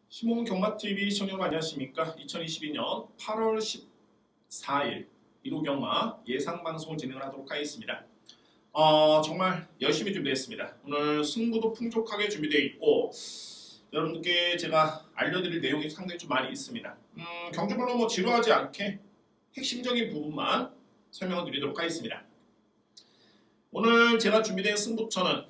시몬 경마TV 시청자 여러분 안녕하십니까? 2022년 8월 14일 1호 경마 예상방송을 진행을 하도록 하겠습니다. 정말 열심히 준비했습니다. 오늘 승부도 풍족하게 준비되어 있고 여러분들께 제가 알려드릴 내용이 상당히 좀 많이 있습니다. 경주별로 지루하지 않게 핵심적인 부분만 설명을 드리도록 하겠습니다. 오늘 제가 준비된 승부처는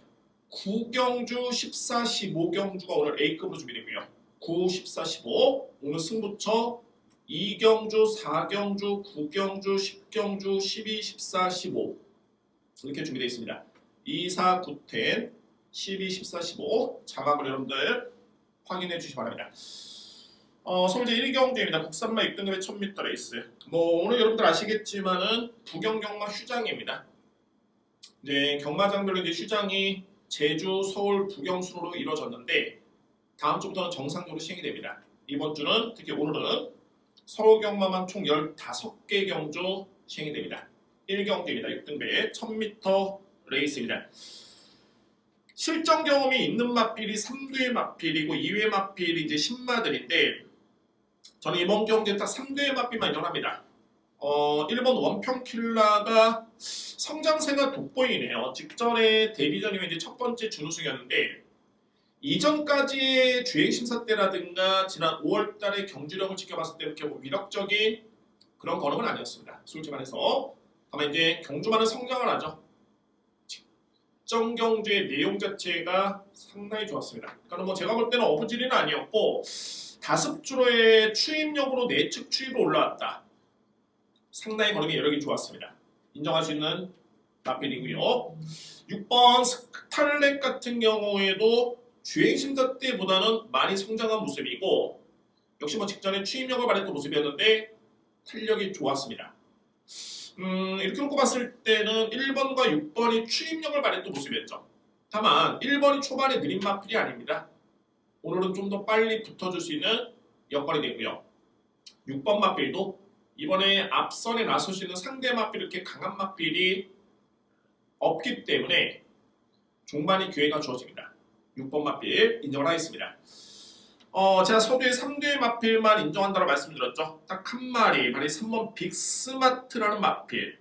9경주, 14, 15경주가 오늘 A급으로 준비되고요. 9, 14, 15 오늘 승부처 2경주, 4경주, 9경주, 10경주, 12, 14, 15 이렇게 준비되어 있습니다. 2, 4, 9, 10, 12, 14, 15 자막을 여러분들 확인해 주시기 바랍니다. 서울제 1경주입니다. 국산마 6등급의 1000m 레이스. 오늘 여러분들 아시겠지만은 부경경마 휴장입니다. 네, 경마장별로 이제 휴장이 제주, 서울, 부경 순으로 이루어졌는데 다음 주부터는 정상적으로 시행이 됩니다. 이번 주는 특히 오늘은 서울 경마만 총 15개 경주 시행이 됩니다. 1경주입니다. 6등배 1000m 레이스입니다. 실전 경험이 있는 마필이 3두의 마필이고 2회 마필이 이제 신마들인데 저는 이번 경주에 딱 3두의 마필만 인정합니다. 1번 원평킬라가 성장세가 돋보이네요. 직전에 데뷔전이면 이제 첫 번째 준우승이었는데 이전까지의 주행심사 때라든가 지난 5월달에 경주력을 지켜봤을 때 이렇게 위력적인 그런 걸음은 아니었습니다. 솔직히 말해서 다만 이제 경주만은 성장을 하죠. 직전 경주의 내용 자체가 상당히 좋았습니다. 그러니까 제가 볼 때는 어부지리는 아니었고 다습주로의 추입력으로 내측 추입으로 올라왔다. 상당히 걸음이 여력이 좋았습니다. 인정할 수 있는 마필이고요. 6번 스탈렛 같은 경우에도 주행심사 때보다는 많이 성장한 모습이고 역시 직전에 추임력을 발휘했던 모습이었는데 탄력이 좋았습니다. 이렇게 놓고 봤을 때는 1번과 6번이 추임력을 발휘했던 모습이었죠. 다만 1번이 초반에 느린 마필이 아닙니다. 오늘은 좀 더 빨리 붙어줄 수 있는 여건이 되고요. 6번 마필도 이번에 앞선에 나설 수 있는 상대 마필 이렇게 강한 마필이 없기 때문에 종반이 기회가 주어집니다. 6번 마필 인정을 하겠습니다. 제가 서두에 3두의 마필만 인정한다고 말씀드렸죠. 딱 한 마리, 바로 3번 빅스마트라는 마필.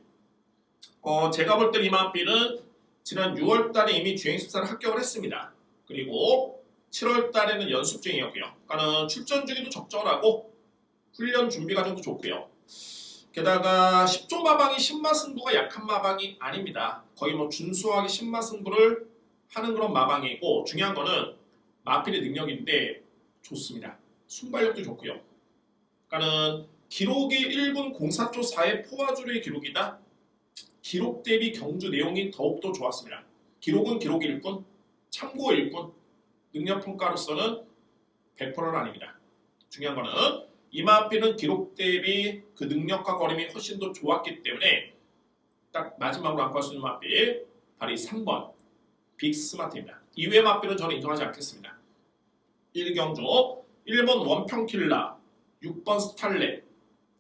제가 볼 때 이 마필은 지난 6월달에 이미 주행심사를 합격을 했습니다. 그리고 7월달에는 연습 중이었고요. 그러니까 출전 주기도 적절하고 훈련 준비 과정도 좋고요. 게다가 10조 마방이 신마 승부가 약한 마방이 아닙니다. 거의 준수하게 신마 승부를 하는 그런 마방이고 중요한 거는 마필의 능력인데 좋습니다. 순발력도 좋고요. 그러니까는 기록이 1분 04초 4의 포화주류의 기록이다. 기록 대비 경주 내용이 더욱더 좋았습니다. 기록은 기록일 뿐, 참고일 뿐, 능력평가로서는 100%는 아닙니다. 중요한 거는 이 마필은 기록 대비 그 능력과 거림이 훨씬 더 좋았기 때문에 딱 마지막으로 안고 할 수 있는 마필 바로 3번 빅스마트입니다. 2회 마필은 저는 인정하지 않겠습니다. 1경주 1번 원평킬라 6번 스탈렛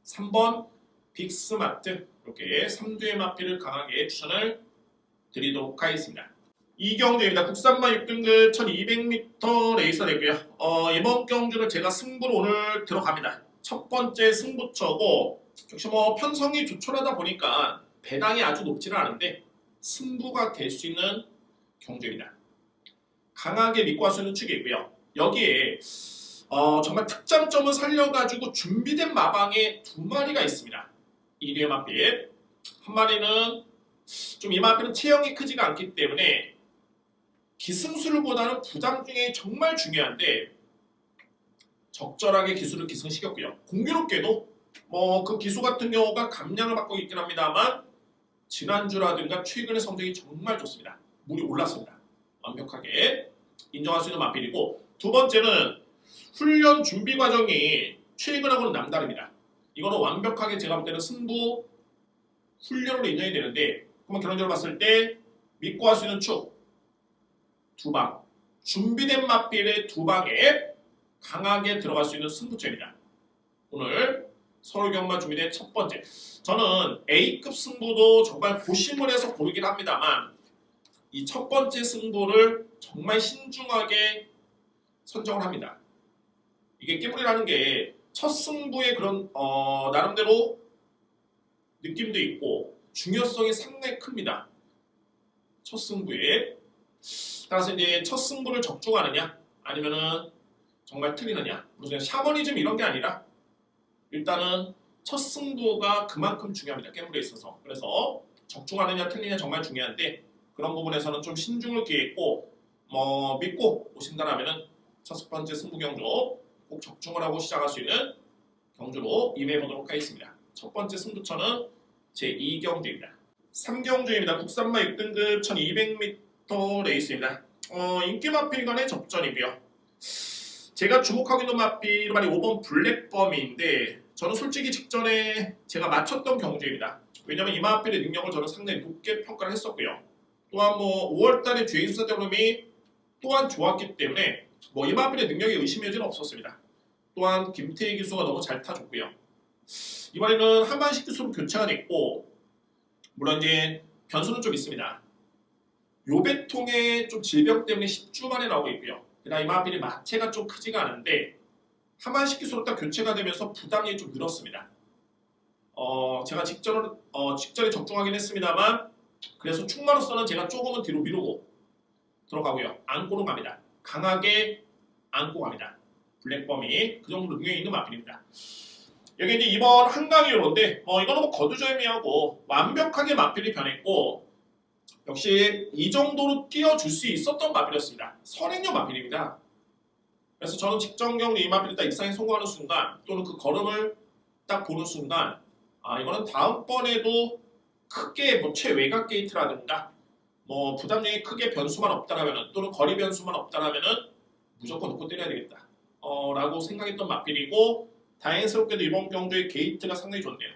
3번 빅스마트 이렇게 3두의 마필을 강하게 추천을 드리도록 하겠습니다. 2경주입니다. 국산마 6등급 1200m 레이서 되고요. 이번 경주는 제가 승부로 오늘 들어갑니다. 첫 번째 승부처고 역시 편성이 조촐하다 보니까 배당이 아주 높지는 않은데 승부가 될 수 있는 경주입니다. 강하게 믿고 할 수 있는 축이고요. 여기에 정말 특장점을 살려가지고 준비된 마방에 두 마리가 있습니다. 1위의 마필 한 마리는 좀 이 마필은 체형이 크지가 않기 때문에 기승술보다는 부장 중에 정말 중요한데 적절하게 기술을 기승시켰고요. 공교롭게도 그 기수 같은 경우가 감량을 받고 있긴 합니다만 지난주라든가 최근의 성적이 정말 좋습니다. 물이 올랐습니다. 완벽하게 인정할 수 있는 마필이고 두 번째는 훈련 준비 과정이 최근하고는 남다릅니다. 이거는 완벽하게 제가 볼 때는 승부 훈련으로 인정이 되는데 그러면 결론적으로 봤을 때 믿고 할 수 있는 축 두 방, 준비된 마필의 두 방에 강하게 들어갈 수 있는 승부처입니다. 오늘 서울 경마 준비된 첫 번째. 저는 A급 승부도 정말 고심을 해서 고르긴 합니다만 이 첫 번째 승부를 정말 신중하게 선정을 합니다. 이게 깨물이라는 게 첫 승부의 그런 나름대로 느낌도 있고 중요성이 상당히 큽니다. 첫 승부에. 따라서 이제 첫 승부를 적중하느냐 아니면은 정말 틀리느냐. 무슨 샤머니즘 이런 게 아니라 일단은 첫 승부가 그만큼 중요합니다. 깨물에 있어서. 그래서 적중하느냐 틀리느냐 정말 중요한데 그런 부분에서는 좀 신중을 기했고 믿고 오신다라면은 첫 번째 승부 경주 꼭 적중을 하고 시작할 수 있는 경주로 임해보도록 하겠습니다. 첫 번째 승부처는 제2경주입니다. 3경주입니다. 국산마 6등급 1200m 레이스입니다. 인기 마필 간의 접전이고요. 제가 주목하고 있는 마필이 5번 블랙범인데 저는 솔직히 직전에 제가 맞췄던 경주입니다. 왜냐하면 이 마필의 능력을 저는 상당히 높게 평가를 했었고요. 또한 5월달에 죄인수사 대보름이 또한 좋았기 때문에 이 마필의 능력에 의심의 여지는 없었습니다. 또한 김태희 기수가 너무 잘 타줬고요. 이번에는 한반식 기수로 교체가 됐고 물론 이제 변수는 좀 있습니다. 요배통의 좀 질병 때문에 10주 만에 나오고 있고요. 그다음 이 마필이 마체가 좀 크지가 않은데 한반식 기수로 딱 교체가 되면서 부담이 좀 늘었습니다. 제가 직전에 적중하긴 했습니다만 그래서 충마로서는 제가 조금은 뒤로 미루고 들어가고요. 안고로 갑니다. 강하게 안고 갑니다. 블랙범이 그 정도로 능력이 있는 마필입니다. 여기 이제 이번 한강이로인데 이거는 거두절미하고 완벽하게 마필이 변했고 역시 이 정도로 띄워줄 수 있었던 마필이었습니다. 선행용 마필입니다. 그래서 저는 직전 경기 이 마필이 딱 입상에 성공하는 순간 또는 그 걸음을 딱 보는 순간 이거는 다음번에도 크게 최외곽 게이트라든가 부담력이 크게 변수만 없다라면 또는 거리 변수만 없다라면은 무조건 놓고 때려야 되겠다 라고 생각했던 마필이고 다행스럽게도 이번 경주의 게이트가 상당히 좋네요.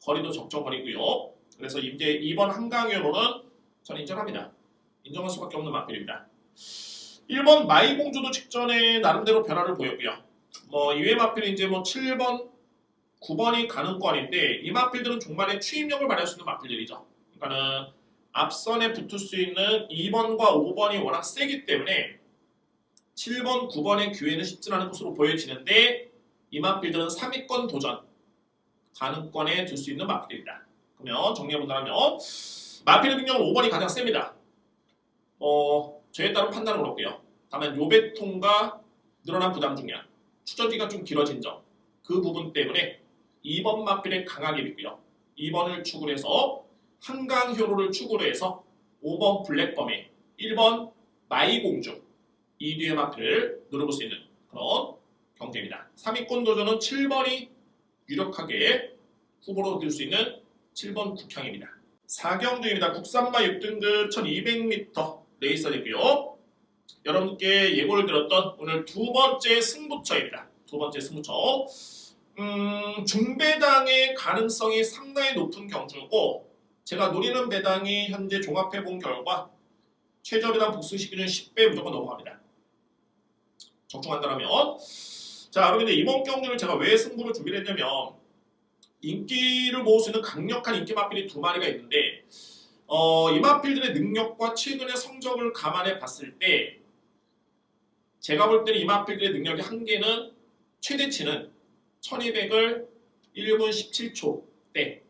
거리도 적정 거리고요. 그래서 이제 이번 한강으로는 저는 인정합니다. 인정할 수밖에 없는 마필입니다. 1번 마이공주도 직전에 나름대로 변화를 보였고요. 이외 마필이 이제 7번, 9번이 가능권인데 이 마필들은 종말에 추임력을 발휘할 수 있는 마필들이죠. 그러니까는 앞선에 붙을 수 있는 2번과 5번이 워낙 세기 때문에 7번, 9번의 기회는 쉽지 않은 것으로 보여지는데 이 마필들은 3위권 도전 가능권에 들 수 있는 마필입니다. 그러면 정리해본다면 마필의 능력은 5번이 가장 셉니다. 저에 따른 판단은 그렇고요. 다만 요배통과 늘어난 부담 중량, 추전기가 좀 길어진 점, 그 부분 때문에 2번 마필에 강하게 믿고요. 2번을 축으로 해서 한강효로를 축으로 해서 5번 블랙범에 1번 마이공주 이 뒤의 마필을 노려볼 수 있는 그런 경주입니다. 3위권 도전은 7번이 유력하게 후보로 들 수 있는 7번 국향입니다. 4경주입니다. 국산마 6등급 1200m 레이서 되고요. 여러분께 예고를 드렸던 오늘 두 번째 승부처입니다. 두 번째 승부처. 중배당의 가능성이 상당히 높은 경주고 제가 노리는 배당이 현재 종합해본 결과 최저배당 복수 시기는 10배 무조건 넘어갑니다. 적중한다면 자, 그런데 이번 경주를 제가 왜 승부를 준비를 했냐면 인기를 모을 수 있는 강력한 인기 마필이 두 마리가 있는데 이 마필들의 능력과 최근의 성적을 감안해 봤을 때 제가 볼 때는 이 마필들의 능력의 한계는 최대치는 1200을 1분 17초 때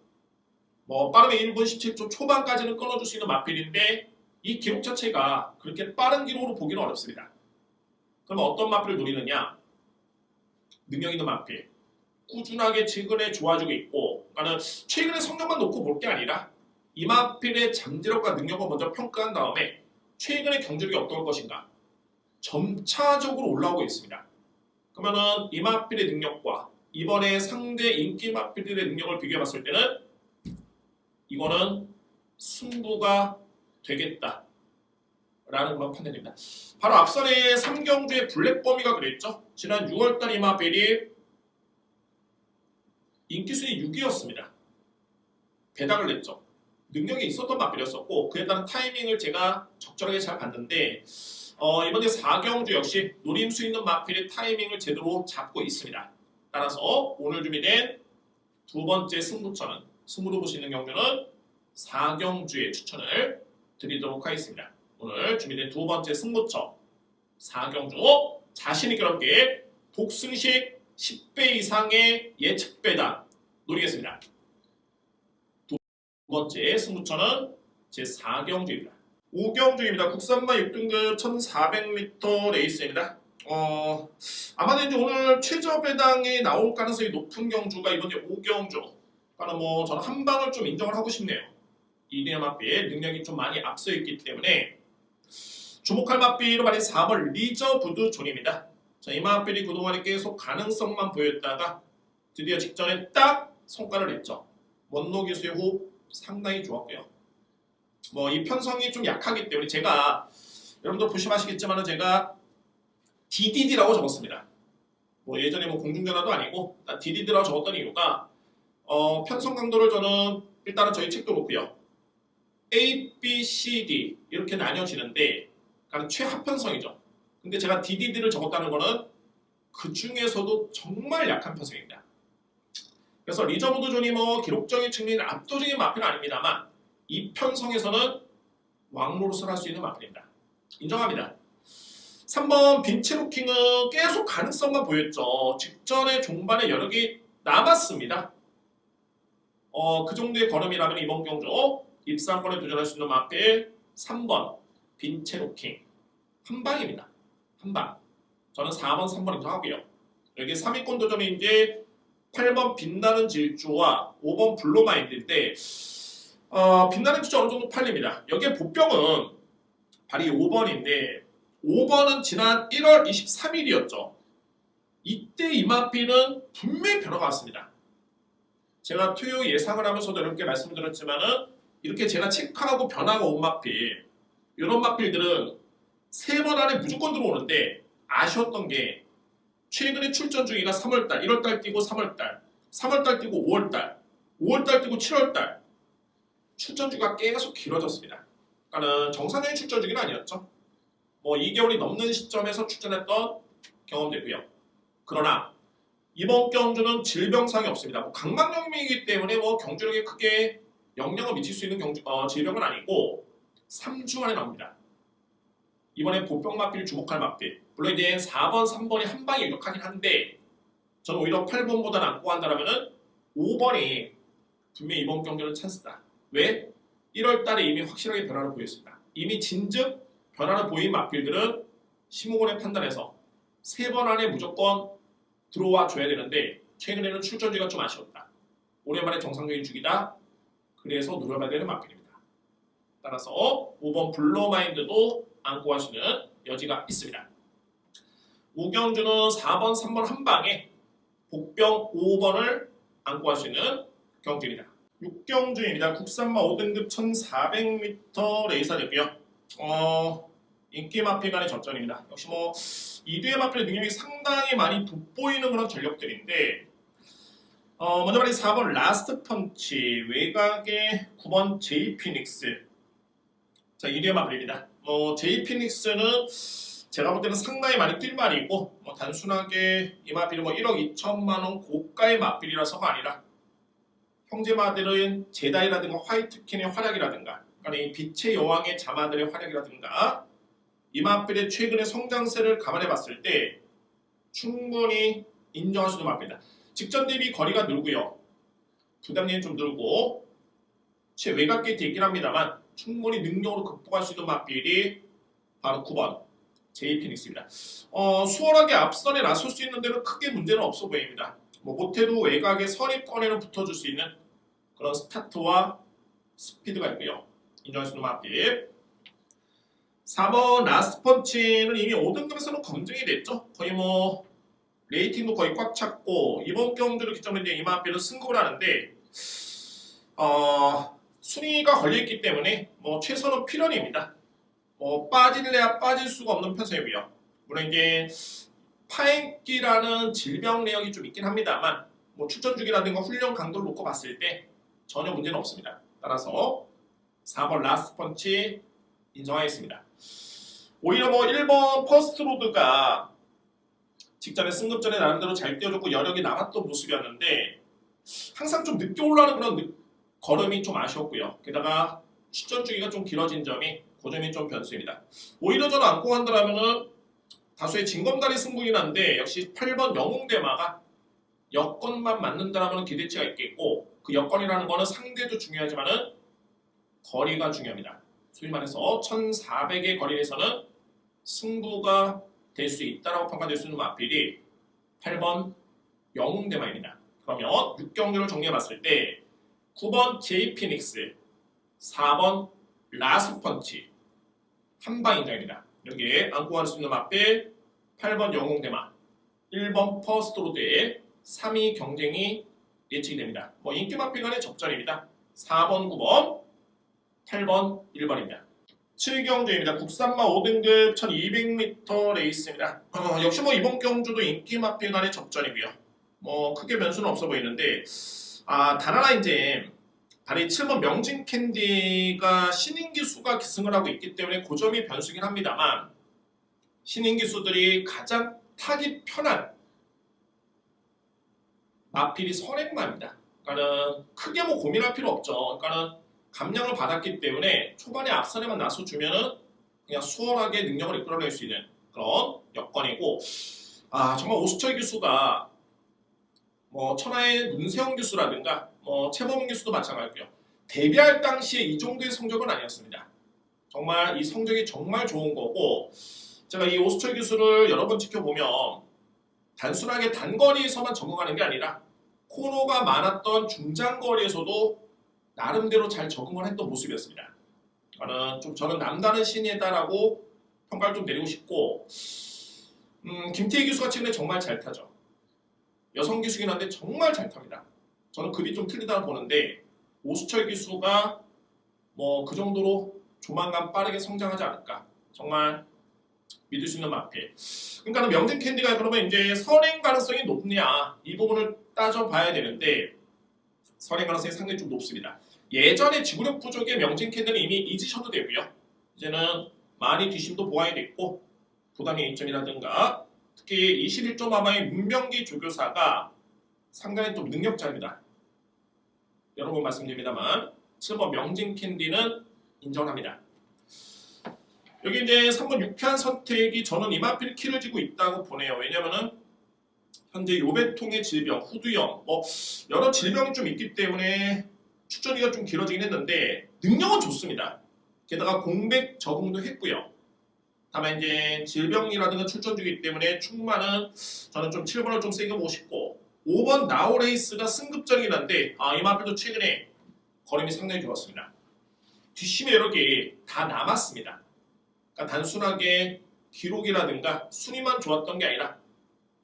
빠르면 1분 17초 초반까지는 끊어줄 수 있는 마필인데 이 기록 자체가 그렇게 빠른 기록으로 보기는 어렵습니다. 그러면 어떤 마필을 노리느냐? 능력 있는 마필. 꾸준하게 최근에 좋아지고 있고 그러니까 최근의 성적만 놓고 볼 게 아니라 이 마필의 잠재력과 능력을 먼저 평가한 다음에 최근의 경주력이 어떨 것인가 점차적으로 올라오고 있습니다. 그러면은 이 마필의 능력과 이번에 상대 인기 마필들의 능력을 비교해 봤을 때는 이거는 승부가 되겠다 라는 그런 판단입니다. 바로 앞선의 3경주의 블랙범이가 그랬죠. 지난 6월달 이 마필이 인기순위 6위였습니다. 배당을 냈죠. 능력이 있었던 마필이었었고 그에 따른 타이밍을 제가 적절하게 잘 봤는데 이번에 4경주 역시 노림수 있는 마필의 타이밍을 제대로 잡고 있습니다. 따라서 오늘 준비된 두 번째 승부처는 승부로 볼 수 있는 경주는 4경주의 추천을 드리도록 하겠습니다. 오늘 준비된 두 번째 승부처 4경주 자신있게 여러분께 독승식 10배 이상의 예측 배당 노리겠습니다. 두 번째 승부처는 제4경주입니다. 5경주입니다. 국산마 6등급 1400m 레이스입니다. 아마도 이제 오늘 최저 배당이 나올 가능성이 높은 경주가 이번에 5경주. 그러니까 뭐 저는 한 방을 좀 인정을 하고 싶네요. 이대의 맛비의 능력이 좀 많이 앞서 있기 때문에 주목할 맛비로 말해 4번 리저부드 존입니다. 자, 이 맛비이 그동안에 계속 가능성만 보였다가 드디어 직전에 딱 성과를 냈죠. 원로 기수의 호흡 상당히 좋았고요. 뭐 이 편성이 좀 약하기 때문에 제가 여러분들 보시면 아시겠지만 제가 DDD라고 적었습니다. 뭐 예전에 뭐 공중전화도 아니고 DDD라고 적었던 이유가 편성 강도를 저는 일단은 저희 책도 그렇고요. A, B, C, D 이렇게 나뉘어지는데 그러니까 최하편성이죠. 근데 제가 DDD를 적었다는 거는 그 중에서도 정말 약한 편성입니다. 그래서 리저보드 존이 뭐 기록적인 측면이 압도적인 마필은 아닙니다만 이 편성에서는 왕노릇을 할 수 있는 마필입니다. 인정합니다. 3번 빈체로킹은 계속 가능성만 보였죠. 직전에 종반에 여력이 남았습니다. 그 정도의 걸음이라면 이번 경주 입상권에 도전할 수 있는 마필 3번 빈체로킹 한방입니다. 한방. 저는 4번, 3번 인정하고요. 여기 3위권 도전이 이제 8번 빛나는 질주와 5번 블루마인드인데 빛나는 질주 어느 정도 팔립니다. 여기에 보병은 발이 5번인데 5번은 지난 1월 23일이었죠. 이때 이마피는 분명히 변화가 왔습니다. 제가 투유 예상을 하면서도 이렇게 말씀드렸지만은 이렇게 제가 체크하고 변화가 온 마필 이런 마필들은 3번 안에 무조건 들어오는데 아쉬웠던 게 최근에 출전 중이가 3월달, 1월달 뛰고 3월달, 3월달 뛰고 5월달, 5월달 뛰고 7월달 출전 주가 계속 길어졌습니다. 그러니까는 정상적인 출전 주기는 아니었죠. 뭐 2개월이 넘는 시점에서 출전했던 경험되고요. 그러나 이번 경주는 질병상이 없습니다. 뭐 강막염이기 때문에 뭐 경주력에 크게 영향을 미칠 수 있는 질병은 아니고 3주 안에 나옵니다. 이번에 보병 마필 주목할 마필 물론 이제 4번, 3번이 한 방에 유력하긴 한데 저는 오히려 8번보다 안고 한다면은 5번이 분명히 이번 경기는 찬스다. 왜? 1월달에 이미 확실하게 변화를 보였습니다. 이미 진즉 변화를 보인 마필들은 심호곤의 판단에서 3번 안에 무조건 들어와 줘야 되는데 최근에는 출전주가 좀 아쉬웠다. 오랜만에 정상적인 주기다. 그래서 노려봐야 되는 마필입니다. 따라서 5번 블루마인드도 안고 하시는 여지가 있습니다. 우경주는 4번, 3번 한 방에 복병 5번을 안고 할 수 있는 경주입니다. 6경주입니다. 국산마 5등급 1400m 레이서였고요. 인기 마필 간의 접전입니다. 역시 뭐 2뒤의 마필의 능력이 상당히 많이 돋보이는 그런 전력들인데 먼저 말해 4번 라스트 펀치 외곽의 9번 제이 피닉스. 자 2뒤의 마필입니다. 제이 피닉스는 제가 볼 때는 상당히 많이 뛸 말이고 단순하게 이 마필은 1억 2천만 원 고가의 마필이라서가 아니라 형제마들은 제다이라든가 화이트킨의 활약이라든가 그러니까 이 빛의 여왕의 자마들의 활약이라든가 이 마필의 최근의 성장세를 감안해 봤을 때 충분히 인정할 수 있는 마필이다. 직전 대비 거리가 늘고요. 부담력이 좀 늘고 최외곽 게이트 있긴 합니다만 충분히 능력으로 극복할 수 있는 마필이 바로 9번 제이 피닉스입니다. 수월하게 앞선에 나설 수 있는 데는 크게 문제는 없어 보입니다. 못해도 외곽의 선입권에는 붙어줄 수 있는 그런 스타트와 스피드가 있고요. 인정할 수 있는 마필. 4번 라스트 펀치는 이미 5등급에서는 검증이 됐죠. 거의 뭐 레이팅도 거의 꽉 찼고 이번 경주를 기점으로 이제 이 마필은 승급을 하는데 순위가 걸려있기 때문에 최선은 필연입니다. 빠질래야 빠질 수가 없는 편성이고요. 물론 이제 파행기라는 질병 내역이 좀 있긴 합니다만 출전 주기라든가 훈련 강도를 놓고 봤을 때 전혀 문제는 없습니다. 따라서 4번 라스트 펀치 인정하겠습니다. 오히려 1번 퍼스트 로드가 직전에 승급전에 나름대로 잘 뛰어줬고 여력이 남았던 모습이었는데 항상 좀 늦게 올라가는 그런 걸음이 좀 아쉬웠고요. 게다가 출전 주기가 좀 길어진 점이 그 점이 좀 변수입니다. 오히려 저는 안고 간다면은 다수의 징검다리 승부긴 한데 역시 8번 영웅대마가 여건만 맞는다라면 기대치가 있겠고 그 여건이라는 거는 상대도 중요하지만은 거리가 중요합니다. 소위 말해서 1400의 거리에서는 승부가 될 수 있다라고 평가될 수 있는 마필이 8번 영웅대마입니다. 그러면 6경주를 정리해봤을 때 9번 제이피닉스, 4번 라스펀치 한방 인정입니다. 여기에 안고 갈 수 있는 마필 8번 영웅대마, 1번 퍼스트로드의 3위 경쟁이 예측이 됩니다. 인기 마필 간의 접전입니다. 4번, 9번, 8번, 1번입니다. 7경주입니다. 국산마 5등급 1200m 레이스입니다. 역시 이번 경주도 인기 마필 간의 접전이고요. 크게 변수는 없어 보이는데 단 하나 이제 다리 7번 명진 캔디가 신인 기수가 기승을 하고 있기 때문에 그 점이 변수긴 합니다만 신인 기수들이 가장 타기 편한 마필이 선행마입니다. 그러니까는 크게 고민할 필요 없죠. 그러니까는 감량을 받았기 때문에 초반에 앞선에만 나서주면은 그냥 수월하게 능력을 이끌어낼 수 있는 그런 여건이고 정말 오수철 기수가 천하의 문세영 기수라든가 최범은 기수도 마찬가지고요. 데뷔할 당시에 이 정도의 성적은 아니었습니다. 정말 이 성적이 정말 좋은 거고 제가 이 오수철 기수를 여러 번 지켜보면 단순하게 단거리에서만 적응하는 게 아니라 코너가 많았던 중장거리에서도 나름대로 잘 적응을 했던 모습이었습니다. 저는 남다른 신이다라고 평가를 좀 내리고 싶고 김태희 기수가 최근에 정말 잘 타죠. 여성 기수긴 한데 정말 잘 탑니다. 저는 급이 좀 틀리다고 보는데 오수철 기수가 그 정도로 조만간 빠르게 성장하지 않을까 정말 믿을 수 있는 마필. 그러니까 명진 캔디가 그러면 이제 선행 가능성이 높냐 이 부분을 따져봐야 되는데 선행 가능성이 상당히 좀 높습니다. 예전에 지구력 부족의 명진 캔디는 이미 잊으셔도 되고요. 이제는 많이 뒤심도 보완이 됐고 부담의 이점이라든가 특히 21조 마마의 문명기 조교사가 상당히 좀 능력자입니다. 여러 번 말씀드립니다만 7번 명진 캔디는 인정합니다. 여기 이제 3번 유쾌한 선택이 저는 이마필 키를 쥐고 있다고 보네요. 왜냐면은 현재 요배통의 질병, 후두염, 여러 질병이 좀 있기 때문에 출전기가 좀 길어지긴 했는데 능력은 좋습니다. 게다가 공백 적응도 했고요. 다만 이제 질병이라든가 출전 중이기 때문에 충만은 저는 좀 7번을 좀 세게 보고 싶고 5번 나우레이스가 승급전이긴 한데 이마필도 최근에 걸음이 상당히 좋았습니다. 뒷심에 여러 개 다 남았습니다. 그러니까 단순하게 기록이라든가 순위만 좋았던 게 아니라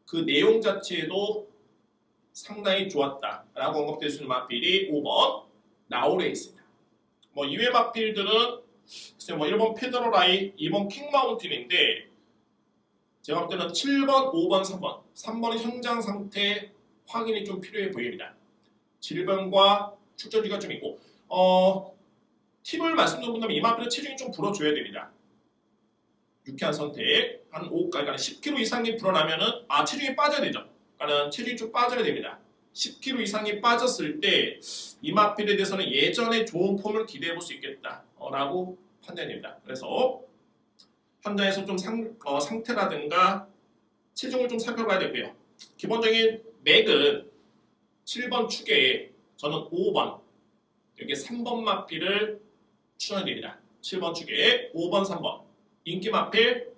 그 내용 자체도 상당히 좋았다라고 언급될 수 있는 마필이 5번 나우레이스입니다. 이외 마필들은 글쎄 1번 페더러라이, 2번 킹마운틴인데 제가 볼 때는 7번, 5번, 3번 3번의 현장 상태 확인이 좀 필요해 보입니다. 질병과 출전지가 좀 있고 팁을 말씀드린다면 이 마필은 체중이 좀 불어줘야 됩니다. 유쾌한 선택 한 5까지 그러니까 10kg 이상이 불어나면은 체중이 빠져야 되죠. 그러니까 체중이 좀 빠져야 됩니다. 10kg 이상이 빠졌을 때 이마필에 대해서는 예전에 좋은 폼을 기대해 볼 수 있겠다라고 판단됩니다. 그래서 현장에서 좀 상태라든가 체중을 좀 살펴봐야 되고요. 기본적인 맥은 7번 축에 저는 5번 여기 3번 마필을 추천드립니다. 7번 축에 5번, 3번 인기 마필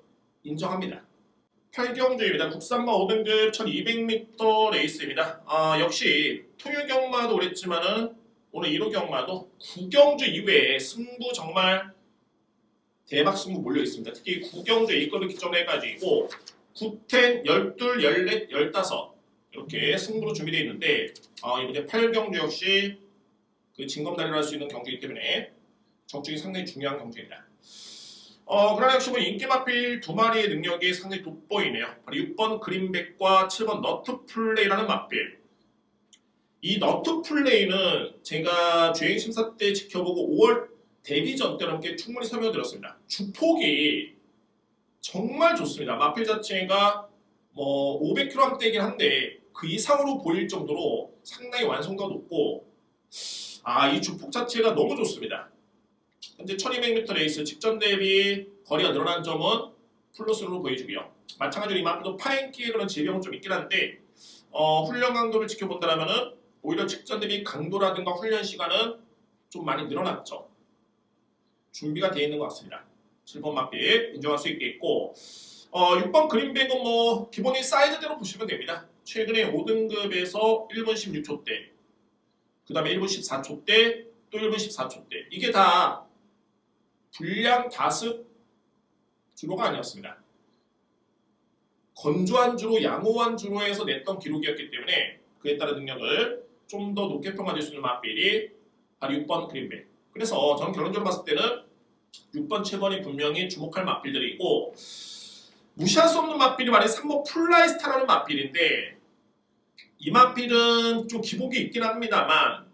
인정합니다. 8경주입니다. 국산마 5등급 1200m 레이스입니다. 역시 토요 경마도 그랬지만은 오늘 1호 경마도 9경주 이후에 승부 정말 대박 승부 몰려 있습니다. 특히 9경주 A급을 기점으로 해가지고 9텐, 12, 14, 15 이렇게 승부로 준비되어 있는데 이번에 8경주 역시 그 징검다리를 할 수 있는 경주이기 때문에 적중이 상당히 중요한 경주입니다. 그러나 역시 인기 마필 두 마리의 능력이 상당히 돋보이네요. 바로 6번 그린백과 7번 너트플레이라는 마필. 이 너트플레이는 제가 주행심사 때 지켜보고 5월 데뷔전 때는 함께 충분히 설명드렸습니다. 주폭이 정말 좋습니다. 마필 자체가 500kg대이긴 한데 그 이상으로 보일 정도로 상당히 완성도가 높고 이 주폭 자체가 너무 좋습니다. 현재 1200m 레이스 직전 대비 거리가 늘어난 점은 플러스로 보여주고요. 마찬가지로 이만큼도 파행기의 그런 질병은 좀 있긴 한데 훈련 강도를 지켜본다면은 오히려 직전 대비 강도라든가 훈련 시간은 좀 많이 늘어났죠. 준비가 되어 있는 것 같습니다. 7번 마필 인정할 수 있겠고 6번 그린백은 뭐 기본인 사이즈대로 보시면 됩니다. 최근에 5등급에서 1분 16초대 그 다음에 1분 14초대 또 1분 14초대 이게 다 불량 다습 주로가 아니었습니다. 건조한 주로 양호한 주로 해서 냈던 기록이었기 때문에 그에 따른 능력을 좀 더 높게 평가될 수 있는 마필이 바로 6번 그린백. 그래서 저는 결론적으로 봤을 때는 6번, 7번이 분명히 주목할 마필들이고 무시할 수 없는 마필이 바로 3번 플라이스타라는 마필인데 이 마필은 좀 기복이 있긴 합니다만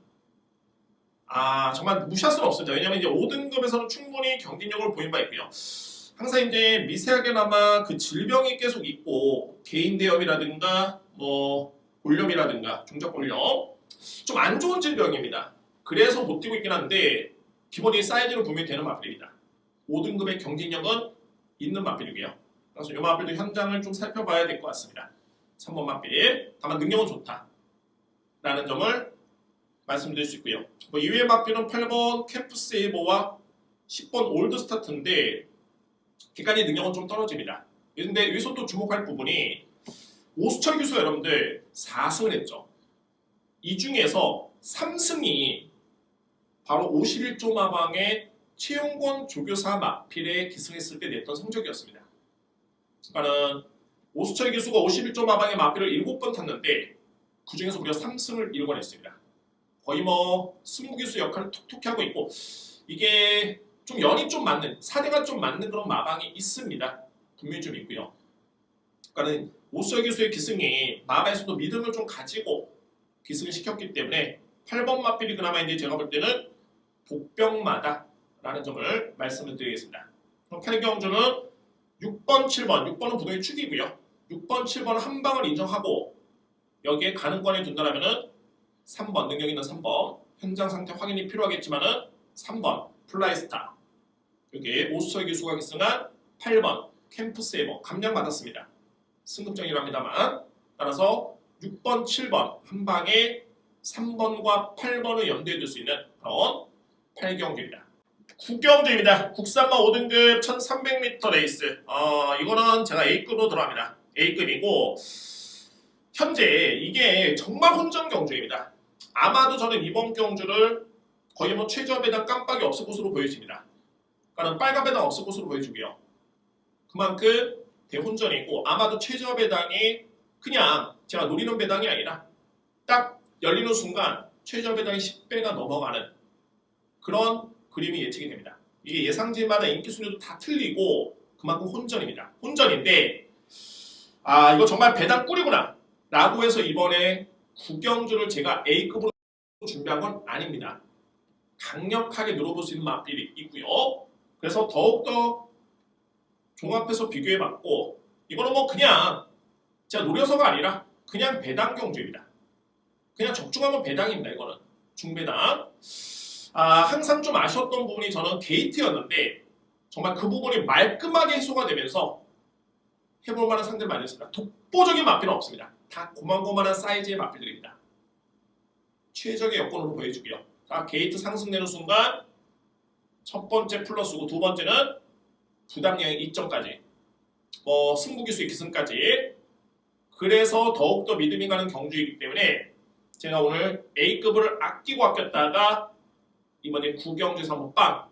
정말 무시할 수는 없습니다. 왜냐하면 이제 5등급에서는 충분히 경쟁력을 보인 바 있고요. 항상 이제 미세하게나마 그 질병이 계속 있고 개인 대염이라든가 뭐 골염이라든가 종적골염 좀 안 좋은 질병입니다. 그래서 못 뛰고 있긴 한데 기본이 사이즈로 보면 되는 마필입니다. 5등급의 경쟁력은 있는 마필이고요. 그래서 이 마필도 현장을 좀 살펴봐야 될 것 같습니다. 3번 마필 다만 능력은 좋다라는 점을 말씀드릴 수 있고요. 뭐 이외의 마필은 8번 캠프세이버와 10번 올드스타트인데 기간의 능력은 좀 떨어집니다. 그런데 여기서 또 주목할 부분이 오수철 교수가 여러분들 4승을 했죠. 이 중에서 3승이 바로 51조 마방의 최용권 조교사 마필에 기승했을 때 냈던 성적이었습니다. 그러니까는 오수철 교수가 51조 마방의 마필을 7번 탔는데 그 중에서 무려 3승을 이루어냈습니다. 거의 뭐 승부 교수 역할을 톡톡히 하고 있고 이게 좀 연이 좀 맞는 사대가 좀 맞는 그런 마방이 있습니다. 분명히 좀 있고요. 그러니까는 오수철 교수의 기승이 마방에서도 믿음을 좀 가지고 기승을 시켰기 때문에 8번 마필이 그나마 이제 제가 볼 때는 복병마다라는 점을 말씀을 드리겠습니다. 8경주는 6번, 7번, 6번은 부동의 축이고요. 6번, 7번 한 방을 인정하고 여기에 가능권에 둔다라면은 3번 능력 있는 3번 현장 상태 확인이 필요하겠지만은 3번 플라이스타 여기에 오수철 교수가 기승한 8번 캠프세이버 감량 받았습니다. 승급전이랍니다만 따라서 6번, 7번 한 방에 3번과 8번을 염두에 둘 수 있는 그런 8경주입니다. 9경주입니다. 국산마 5등급 1300m 레이스 이거는 제가 A급으로 들어갑니다. A급이고 현재 이게 정말 혼전 경주입니다. 아마도 저는 이번 경주를 거의 뭐 최저 배당 깜빡이 없을 것으로 보여집니다. 그러니까 빨간 배당 없을 것으로 보여주고요. 그만큼 대혼전이고 아마도 최저 배당이 그냥 제가 노리는 배당이 아니라 딱 열리는 순간 최저 배당이 10배가 넘어가는 그런 그림이 예측이 됩니다. 이게 예상지마다 인기 순위도 다 틀리고 그만큼 혼전입니다. 혼전인데 이거 정말 배당 꿀이구나 라고 해서 이번에 구경주를 제가 A급으로 준비한 건 아닙니다. 강력하게 늘어볼 수 있는 마필이 있고요. 그래서 더욱더 종합해서 비교해봤고 이거는 뭐 그냥 제가 노려서가 아니라 그냥 배당 경주입니다. 그냥 적중하면 배당입니다. 이거는 중배당. 항상 좀 아쉬웠던 부분이 저는 게이트였는데 정말 그 부분이 말끔하게 해소가 되면서 해볼 만한 상대를 많이 했습니다. 독보적인 마필은 없습니다. 다 고만고만한 사이즈의 마필들입니다. 최적의 여건으로 보여주고요. 게이트 상승되는 순간 첫 번째 플러스고 두 번째는 부당량의 2점까지 승부기수의 기승까지 그래서 더욱더 믿음이 가는 경주이기 때문에 제가 오늘 A급을 아꼈다가 이번에 9경주에서 한번 빵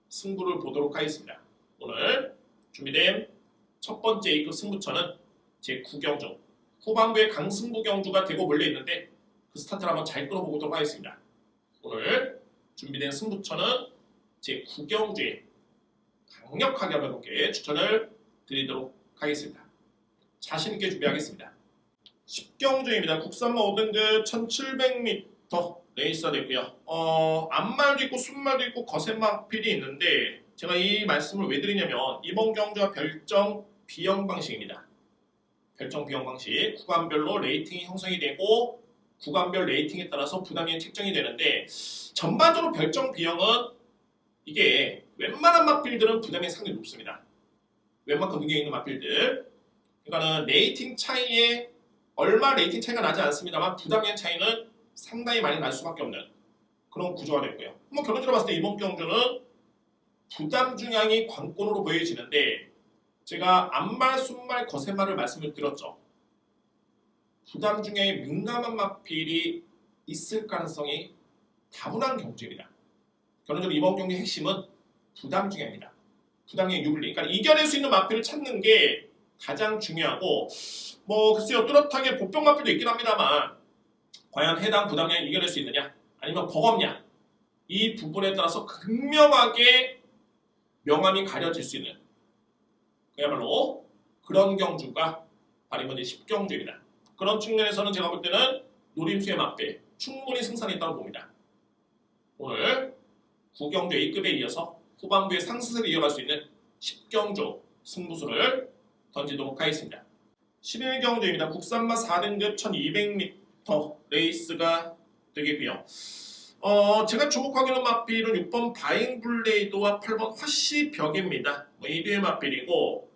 승부를 보도록 하겠습니다. 오늘 준비된 첫 번째 A급 승부처는 제 9경주 후반부에 강승부 경주가 되고 몰려있는데 그 스타트를 한번 잘 끌어보도록 하겠습니다. 오늘 준비된 승부처는 제 9경주에 강력하게 한번 이렇게 추천을 드리도록 하겠습니다. 자신있게 준비하겠습니다. 10경주입니다. 국산마 5등급 1700m 레이스가 됐고요. 앞말도 있고 순말도 있고 거센마 필이 있는데 제가 이 말씀을 왜 드리냐면 이번 경주와 별정 비형 방식입니다. 별정 비형 방식 구간별로 레이팅이 형성이 되고 구간별 레이팅에 따라서 부담이 책정이 되는데 전반적으로 별정 비형은 이게 웬만한 마필들은 부담이 상당히 높습니다. 웬만큼 능력 있는 마필들. 그러니까는 레이팅 차이에 얼마 레이팅 차이가 나지 않습니다만 부담량 차이는 상당히 많이 날 수밖에 없는 그런 구조가 됐고요. 한번 결론적으로 봤을 때 이번 경주는 부담 중량이 관건으로 보여지는데 제가 앞말, 순말, 거세말을 말씀을 드렸죠. 부담 중량에 민감한 마필이 있을 가능성이 다분한 경주입니다. 결론적으로 이번 경기의 핵심은 부담 중량입니다. 부담의 유불리. 그러니까 이겨낼 수 있는 마필을 찾는 게 가장 중요하고 뭐 글쎄요 뚜렷하게 복병 마필도 있긴 합니다만 과연 해당 부담량을 이겨낼 수 있느냐 아니면 버겁냐 이 부분에 따라서 극명하게 명암이 가려질 수 있는 그야말로 그런 경주가 바로 이번 10경주입니다. 그런 측면에서는 제가 볼 때는 노림수의 마필 충분히 승산이 있다고 봅니다. 오늘 9경주 A급에 이어서 후반부의 상승세를 이어갈 수 있는 10경주 승부수를 던지도록 하겠습니다. 11경주입니다. 국산마 4등급 1200m 레이스가 되겠고요. 제가 주목하고 있는 마필은 6번 바잉블레이드와 8번 화시벽입니다. 1위의 마필이고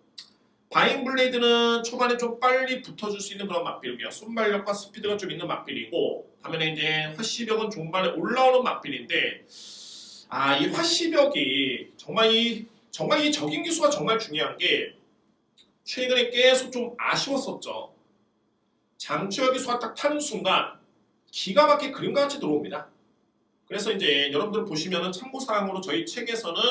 바잉블레이드는 초반에 좀 빨리 붙어줄 수 있는 그런 마필이고요. 순발력과 스피드가 좀 있는 마필이고 반면에 이제 화시벽은 종반에 올라오는 마필인데 이 화시벽이 정말 이 적인 기수가 정말 중요한 게 최근에 계속 좀 아쉬웠었죠. 장추혁 기수가 딱 타는 순간 기가 막히게 그림과 같이 들어옵니다. 그래서 이제 여러분들 보시면은 참고사항으로 저희 책에서는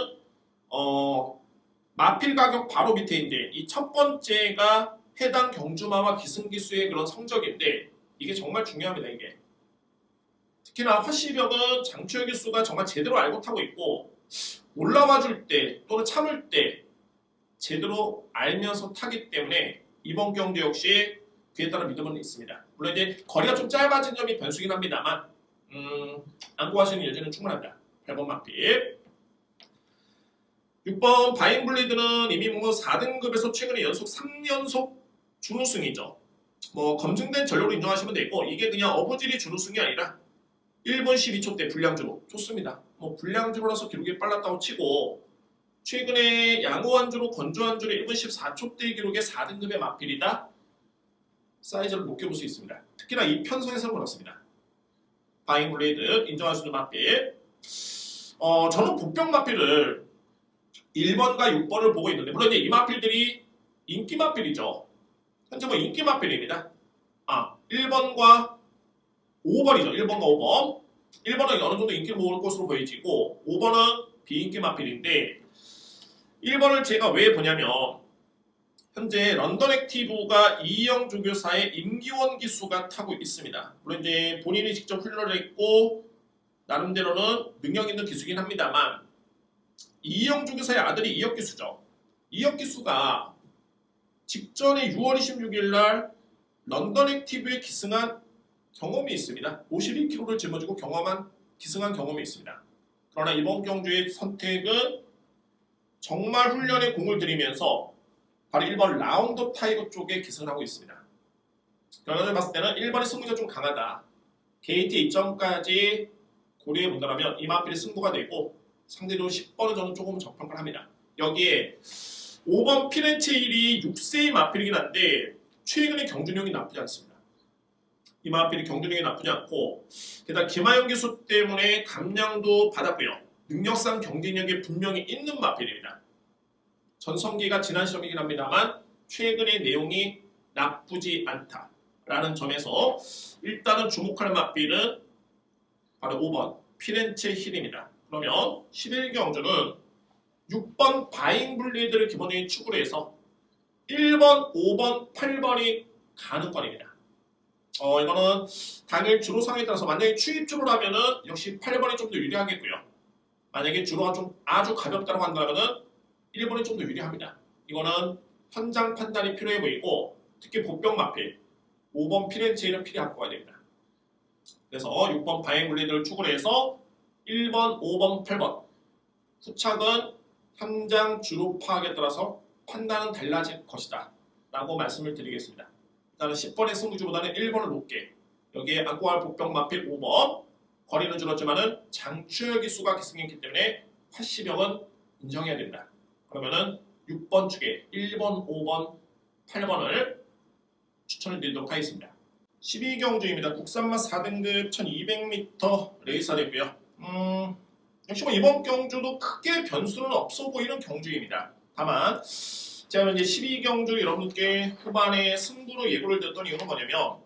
마필 가격 바로 밑에 이제 이 첫 번째가 해당 경주마와 기승기수의 그런 성적인데 이게 정말 중요합니다. 이게 특히나 화시벽은 장추혁 기수가 정말 제대로 알고 타고 있고 올라와줄 때 또는 참을 때 제대로 알면서 타기 때문에 이번 경주 역시 그에 따른 믿음은 있습니다. 물론 이제 거리가 좀 짧아진 점이 변수긴 합니다만 안고하시는 여지는 충분합니다. 8번 마필 6번 바잉블리드는 이미 뭐 4등급에서 최근에 연속 3연속 준우승이죠. 뭐 검증된 전력으로 인정하시면 되고 이게 그냥 어부질이 준우승이 아니라 1분 12초 대 불량주로 좋습니다. 뭐 불량주로라서 기록이 빨랐다고 치고 최근에 양호한주로 건조한주로 1분 14초대 기록의 4등급의 마필이다. 사이즈를 높게 볼 수 있습니다. 특히나 이 편성에서는 그렇습니다. 바잉블레이드 인정할 수 있는 마필 저는 복병 마필을 1번과 6번을 보고 있는데 물론 이제 이 마필들이 인기 마필이죠. 현재 뭐 인기 마필입니다. 1번과 5번이죠. 1번과 5번 1번은 어느 정도 인기를 모을 것으로 보여지고 5번은 비인기 마필인데 1번을 제가 왜 보냐면 현재 런던 액티브가 이영 조교사의 임기원 기수가 타고 있습니다. 물론 이제 본인이 직접 훈련을 했고 나름대로는 능력 있는 기수긴 합니다만 이영 조교사의 아들이 이혁 기수죠. 이혁 기수가 직전에 6월 26일 날 런던 액티브에 기승한 경험이 있습니다. 52kg를 짊어지고 기승한 경험이 있습니다. 그러나 이번 경주의 선택은 정말 훈련에 공을 들이면서 바로 1번 라운드 타이거 쪽에 기승하고 있습니다. 결론을 봤을 때는 1번의 승부가 좀 강하다. 게이트 2점까지 고려해 본다면 이 마필의 승부가 되고 상대적으로 10번은 저는 조금 적평을 합니다. 여기에 5번 피렌체 1이 6세의 마필이긴 한데 최근의 경주력이 나쁘지 않습니다. 이 마필이 경주력이 나쁘지 않고 게다가 김하영 기수 때문에 감량도 받았고요. 능력상 경쟁력이 분명히 있는 마필입니다. 전성기가 지난 시험이긴 합니다만 최근의 내용이 나쁘지 않다라는 점에서 일단은 주목할 마필은 바로 5번 피렌체 힐입니다. 그러면 11경주는 6번 바잉블리드를 기본적인 축으로 해서 1번, 5번, 8번이 가능권입니다. 이거는 당일 주로 상황에 따라서 만약에 추입주로라면은 역시 8번이 좀 더 유리하겠고요. 만약에 주로가 좀 아주 가볍다고 한다면은 1번이 좀 더 유리합니다. 이거는 현장 판단이 필요해 보이고 특히 복병 마필 5번 피렌체는 필히 갖고 가야 됩니다. 그래서 6번 바잉블리드를 축으로 해서 1번, 5번, 8번 후착은 현장 주로 파악에 따라서 판단은 달라질 것이다 라고 말씀을 드리겠습니다. 일단은 10번의 승부주보다는 1번을 높게 여기에 안고 갈 복병 마필 5번 거리는 줄었지만은 장추혁 기수가 기승했기 때문에 80병은 인정해야 된다. 그러면은 6번 축에 1번, 5번, 8번을 추천을 드리도록 하겠습니다. 12경주입니다. 국산맛 4등급 1200m 레이서 됐고요. 역시 뭐 이번 경주도 크게 변수는 없어 보이는 경주입니다. 다만 제가 이제 12경주 여러분께 후반에 승부로 예고를 드렸던 이유는 뭐냐면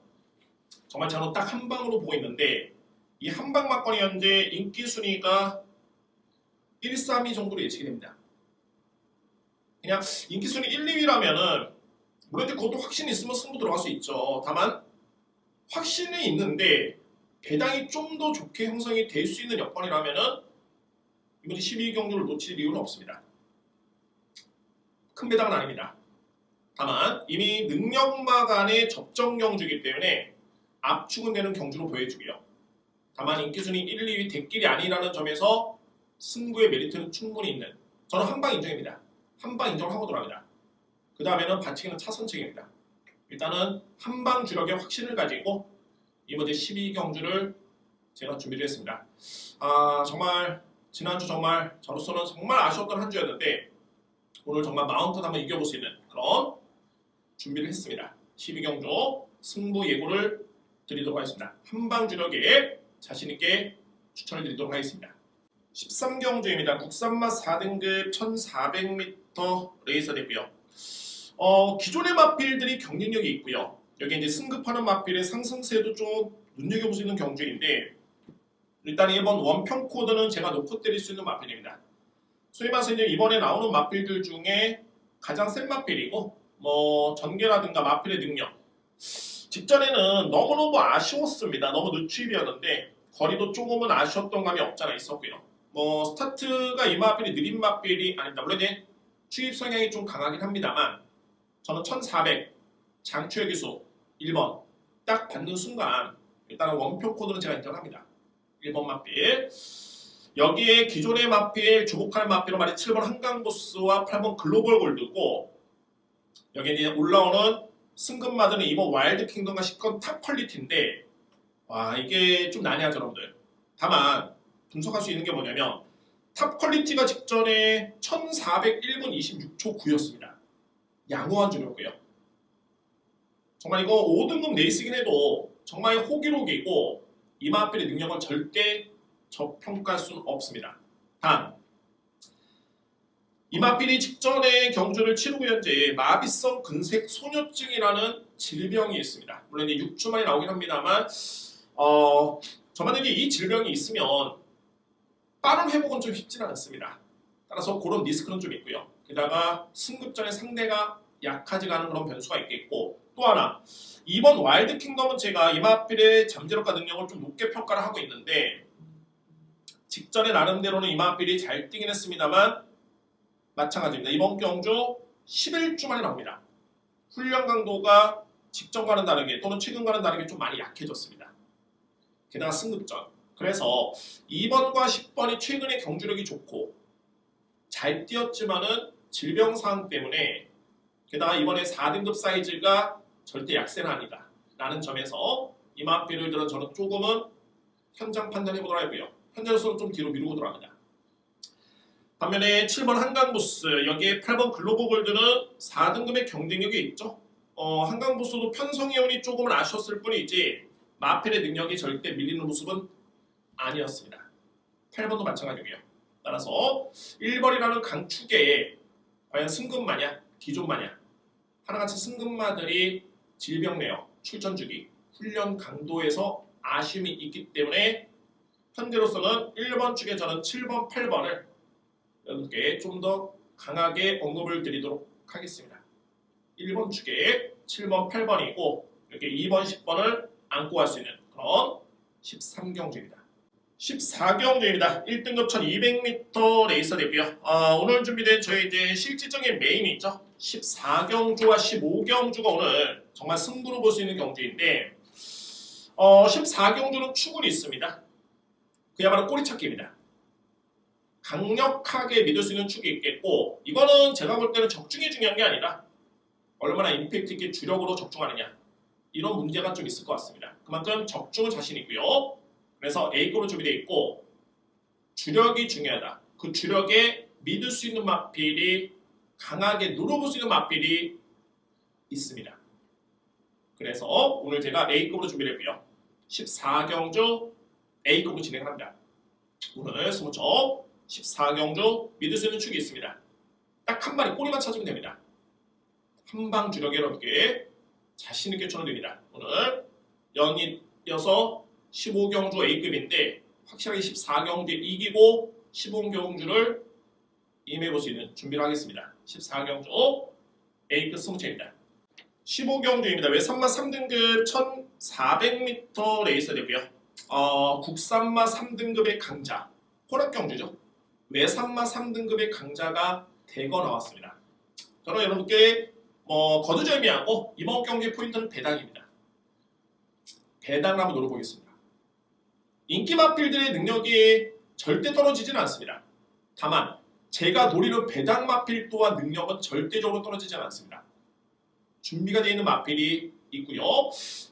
정말 저는 딱 한 방으로 보고 있는데 이 한방 막건이 현재 인기 순위가 1, 3위 정도로 예측이 됩니다. 그냥 인기 순위 1, 2위라면은 물론 이제 그것도 확신이 있으면 승부 들어갈 수 있죠. 다만 확신이 있는데 배당이 좀 더 좋게 형성이 될 수 있는 여건이라면은 이번 12경주를 놓칠 이유는 없습니다. 큰 배당은 아닙니다. 다만 이미 능력마 간의 접전 경주이기 때문에 압축은 되는 경주로 보여주고요. 다만 인기순위 1, 2위 대길이 아니라는 점에서 승부의 메리트는 충분히 있는 저는 한방 인정입니다. 한방 인정하고 들어갑니다. 그 다음에는 받치기는 차선책입니다. 일단은 한방 주력의 확신을 가지고 이번 12경주를 제가 준비를 했습니다. 정말 지난주 정말 저로서는 정말 아쉬웠던 한 주였는데 오늘 정말 마음껏 한번 이겨볼 수 있는 그런 준비를 했습니다. 12경주 승부 예고를 드리도록 하겠습니다. 한방 주력에 자신있게 추천을 드리도록 하겠습니다. 13경주입니다. 국산맛 4등급 1400m 레이서 됐고요. 기존의 마필들이 경쟁력이 있고요. 여기 이제 승급하는 마필의 상승세도 좀 눈여겨볼 수 있는 경주인데 일단 이번 원평 코드는 제가 놓고 때릴 수 있는 마필입니다. 소위 말해서 이제 이번에 나오는 마필들 중에 가장 센 마필이고 뭐 전개라든가 마필의 능력 직전에는 너무너무 아쉬웠습니다. 너무 늦추입이었는데 거리도 조금은 아쉬웠던 감이 없잖아 있었고요. 뭐 스타트가 이 마필이 느린 마필이 아닙니다. 물론 이제 추입 성향이 좀 강하긴 합니다만 저는 1400 장추의 기수 1번 딱 받는 순간 일단은 원표 코드는 제가 인정합니다. 1번 마필 여기에 기존의 마필 주목할 마필은 말이 7번 한강보스와 8번 글로벌 골드고 여기에 이제 올라오는 승급마드는 이번 와일드 킹덤과 10건 탑 퀄리티인데 와 이게 좀 난해하죠 여러분들. 다만 분석할 수 있는 게 뭐냐면 탑 퀄리티가 직전에 1401분 26초 9였습니다. 양호한 주력이고요. 정말 이거 5등급 레이스긴 해도 정말 호기록이고 이 마필의 능력은 절대 저평가할 수는 없습니다. 단 이마필이 직전에 경주를 치르고 현재 마비성 근색 소녀증이라는 질병이 있습니다. 물론 이제 6주 만에 나오긴 합니다만 저만에게 이 질병이 있으면 빠른 회복은 좀 쉽지는 않습니다. 따라서 그런 리스크는 좀 있고요. 게다가 승급전에 상대가 약하지가 않은 그런 변수가 있겠고 또 하나 이번 와일드 킹덤은 제가 이마필의 잠재력과 능력을 좀 높게 평가를 하고 있는데 직전에 나름대로는 이마필이 잘 뛰긴 했습니다만 마찬가지입니다. 이번 경주 11주 만에 나옵니다. 훈련 강도가 직전과는 다르게 또는 최근과는 다르게 좀 많이 약해졌습니다. 게다가 승급전. 그래서 2번과 10번이 최근에 경주력이 좋고 잘 뛰었지만은 질병 사항 때문에 게다가 이번에 4등급 사이즈가 절대 약세는 아니다. 라는 점에서 이마필을 들은 저는 조금은 현장 판단해보도록 하고요. 현재로서는 좀 뒤로 미루고 들어갑니다. 반면에 7번 한강보스, 여기에 8번 글로벌 골드는 4등급의 경쟁력이 있죠. 한강보스도 편성이온이 조금은 아쉬웠을 뿐이지 마필의 능력이 절대 밀리는 모습은 아니었습니다. 8번도 마찬가지고요. 따라서 1번이라는 강축에 과연 승급마냐, 기존마냐 하나같이 승급마들이 질병 내역, 출전 주기, 훈련 강도에서 아쉬움이 있기 때문에 현재로서는 1번 축에 저는 7번, 8번을 여러분께 좀 더 강하게 언급을 드리도록 하겠습니다. 1번 축에 7번, 8번이고 이렇게 2번, 10번을 안고 갈 수 있는 그런 13경주입니다. 14경주입니다. 1등급 1200m 레이서 되고요. 오늘 준비된 저희 이제 실질적인 메인이 있죠. 14경주와 15경주가 오늘 정말 승부로 볼 수 있는 경주인데 14경주는 축은 있습니다. 그야말로 꼬리찾기입니다. 강력하게 믿을 수 있는 축이 있겠고 이거는 제가 볼 때는 적중이 중요한 게 아니라 얼마나 임팩트 있게 주력으로 적중하느냐 이런 문제가 좀 있을 것 같습니다. 그만큼 적중은 자신 있고요. 그래서 A급으로 준비되어 있고 주력이 중요하다. 그 주력에 믿을 수 있는 마필이 강하게 누려볼 수 있는 맛필이 있습니다. 그래서 오늘 제가 A급으로 준비를 했고요. 14경주 A급으로 진행을 합니다. 오늘 스무척 14경주 믿을 수 있는 축이 있습니다. 딱 한 마리 꼬리만 찾으면 됩니다. 한방 주력에 여러분께 자신 있게 쳐드립니다. 오늘 연이어서 15경주 A급인데 확실하게 14경주에 이기고 15경주를 임해볼 수 있는 준비를 하겠습니다. 14경주 A급 스무척입니다. 15경주입니다. 외산마 3등급 1400m 레이서 되고요. 국산마 3등급의 강자 호락경주죠. 외산마 3등급의 강자가 대거 나왔습니다. 저는 여러분께 거두절미하고 이번 경기의 포인트는 배당입니다. 배당을 한번 노려보겠습니다. 인기 마필들의 능력이 절대 떨어지지는 않습니다. 다만 제가 노리는 배당 마필 또한 능력은 절대적으로 떨어지지는 않습니다. 준비가 되어 있는 마필이 있고요.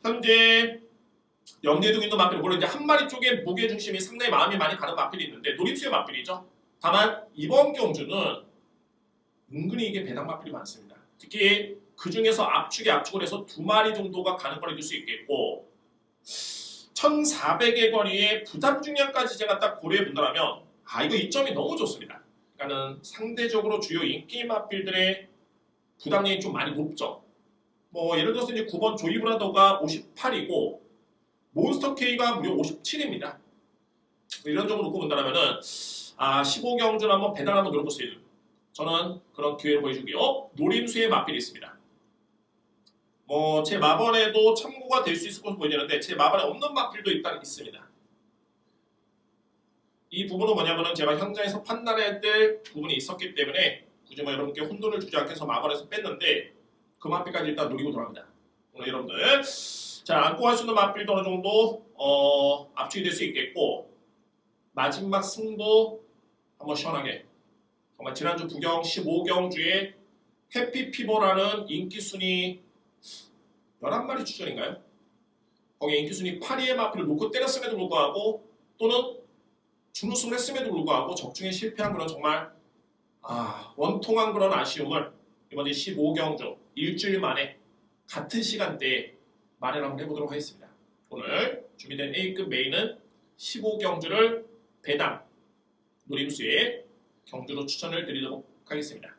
현재 염두에 두고 있는 마필은 물론 이제 한 마리 쪽에 무게 중심이 상당히 마음이 많이 가는 마필이 있는데 노림수의 마필이죠. 다만 이번 경주는 은근히 이게 배당 마필이 많습니다. 특히 그 중에서 압축을 해서 두 마리 정도가 가는 거리 줄 수 있겠고 1400의 거리에 부담 중량까지 제가 딱 고려해 본다면 이거 이점이 너무 좋습니다. 그러니까는 상대적으로 주요 인기 마필들의 부담량이 좀 많이 높죠. 예를 들어서 이제 9번 조이브라더가 58이고 몬스터 K가 무려 57입니다. 이런 쪽으로 놓고 본다면은 15경주를 한번 배당 한번 노려볼 수 있는 저는 그런 기회를 보여주고요. 노림수의 마필이 있습니다. 제 마번에도 참고가 될 수 있을 것으로 보이는데 제 마번에 없는 마필도 일단 있습니다. 이 부분은 뭐냐면은 제가 현장에서 판단해야 될 부분이 있었기 때문에 굳이 여러분께 혼돈을 주지 않게 해서 마번에서 뺐는데 그 마필까지 일단 노리고 돌아갑니다. 오늘 여러분들 안고 할 수 있는 마필도 어느 정도 압축이 될 수 있겠고 마지막 승부 한번 시원하게 정말 지난주 부경 15경주에 해피피버라는 인기순위 11마리 추천인가요? 거기에 인기순위 8위의 마필을 놓고 때렸음에도 불구하고 또는 준우승을 했음에도 불구하고 적중에 실패한 그런 정말 원통한 그런 아쉬움을 이번에 15경주 일주일 만에 같은 시간대에 마련을 한번 해보도록 하겠습니다. 오늘 준비된 A급 메인은 15경주를 배당 노림수의 경주로 추천을 드리도록 하겠습니다.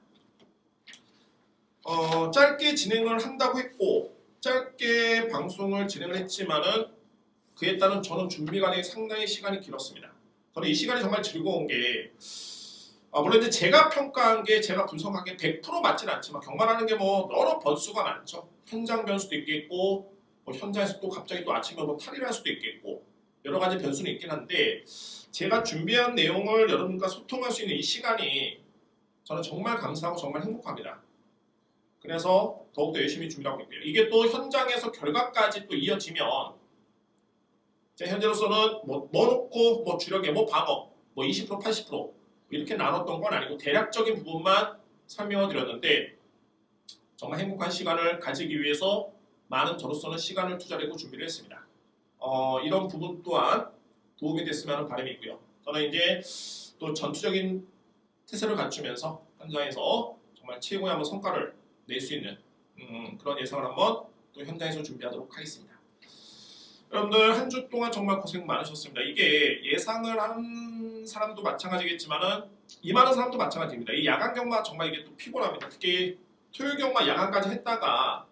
짧게 진행을 한다고 했고 짧게 방송을 진행을 했지만은 그에 따른 저는 준비가 상당히 시간이 길었습니다. 저는 이 시간이 정말 즐거운 게 물론 이제 제가 평가한 게 제가 분석한 게 100% 맞지는 않지만 경마라는 게 여러 변수가 많죠. 현장 변수도 있겠고 현장에서 또 갑자기 또 아침에 탈의를 할 수도 있겠고 여러 가지 변수는 있긴 한데 제가 준비한 내용을 여러분과 소통할 수 있는 이 시간이 저는 정말 감사하고 정말 행복합니다. 그래서 더욱더 열심히 준비하고 있고요. 이게 또 현장에서 결과까지 또 이어지면 제 현재로서는 놓고 주력에 방어 20% 80% 이렇게 나눴던 건 아니고 대략적인 부분만 설명을 드렸는데 정말 행복한 시간을 가지기 위해서 많은 저로서는 시간을 투자하고 준비를 했습니다. 이런 부분 또한 도움이 됐으면 하는 바람이 있고요. 저는 이제 또 전투적인 태세를 갖추면서 현장에서 정말 최고의 한번 성과를 낼 수 있는 그런 예상을 한번 또 현장에서 준비하도록 하겠습니다. 여러분들 한 주 동안 정말 고생 많으셨습니다. 이게 예상을 한 사람도 마찬가지겠지만은 임하는 사람도 마찬가지입니다. 이 야간 경마 정말 이게 또 피곤합니다. 특히 토요일 경마 야간까지 했다가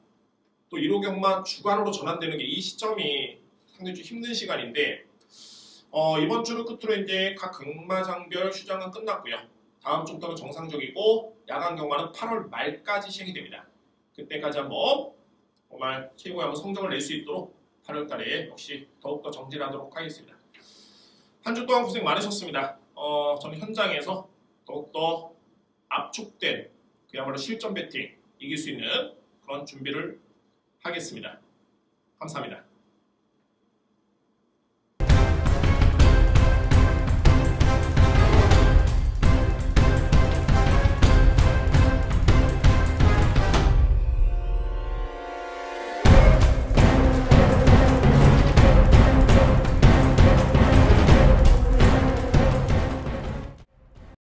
또 일요 경마 주간으로 전환되는 게 이 시점이 상당히 좀 힘든 시간인데 이번 주를 끝으로 이제 각 경마장별 휴장은 끝났고요. 다음 주부터는 정상적이고 야간 경마는 8월 말까지 시행이 됩니다. 그때까지 한번 정말 최고의 한번 성적을 낼 수 있도록 8월 달에 역시 더욱더 정진하도록 하겠습니다. 한 주 동안 고생 많으셨습니다. 저는 현장에서 더욱더 압축된 그야말로 실전 배팅 이길 수 있는 그런 준비를 하겠습니다. 감사합니다.